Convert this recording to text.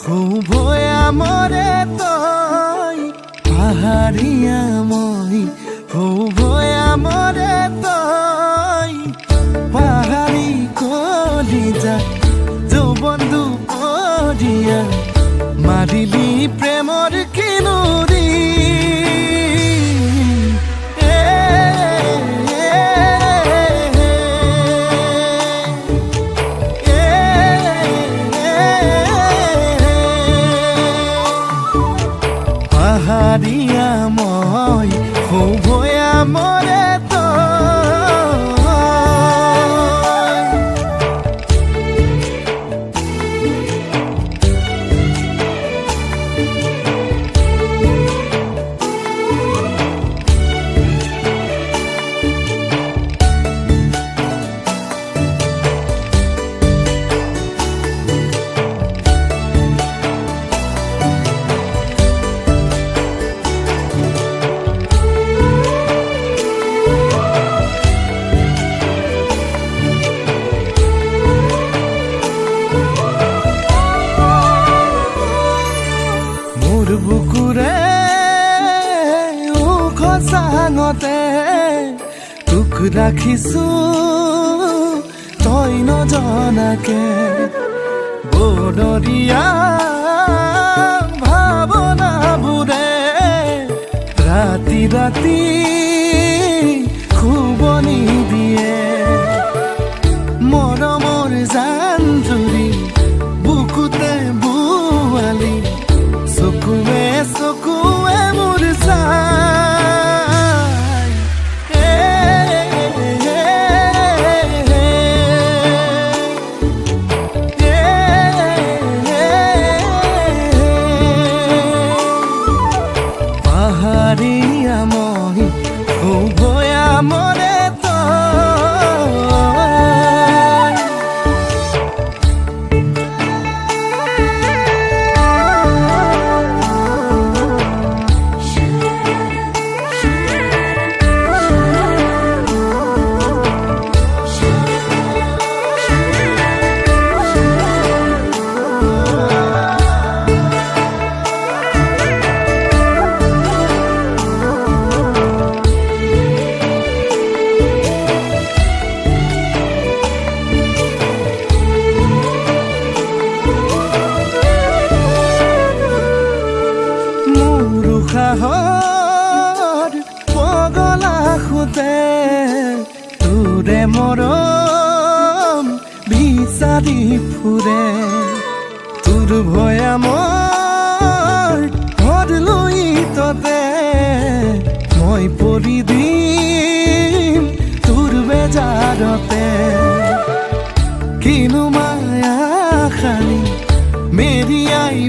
ভৈয়ামৰে তই পাহাৰীয়া মই ভৈয়ামৰে তই পাহাৰী কলিজা যৌৱন দুপৰীয়া মাৰিলি প্ৰেমৰ কিনুৰি পাহাৰীয়া মই ভৈয়ামৰে বুকুৰে উখ চাঙতে তোক ৰাখিছো তই নজনাকে বনৰীয়া ভাৱনাবোৰে ৰাতি ৰাতি খুবনি দিয়ে মৰমৰ জান-জুৰি বুকুতে বোৱালি চকুৱে চকুৱে মোৰ চাই পাহাৰীয়া মই ভৈয়ামৰে পগলা খুতে তোৰে মৰম বিচাৰি ফুৰে তোৰ ভৈয়ামৰ ঘৰ লৈ ততে মই পৰি দিম তোৰ বেজাৰতে কিনো মায়া খালি মেৰিয়াই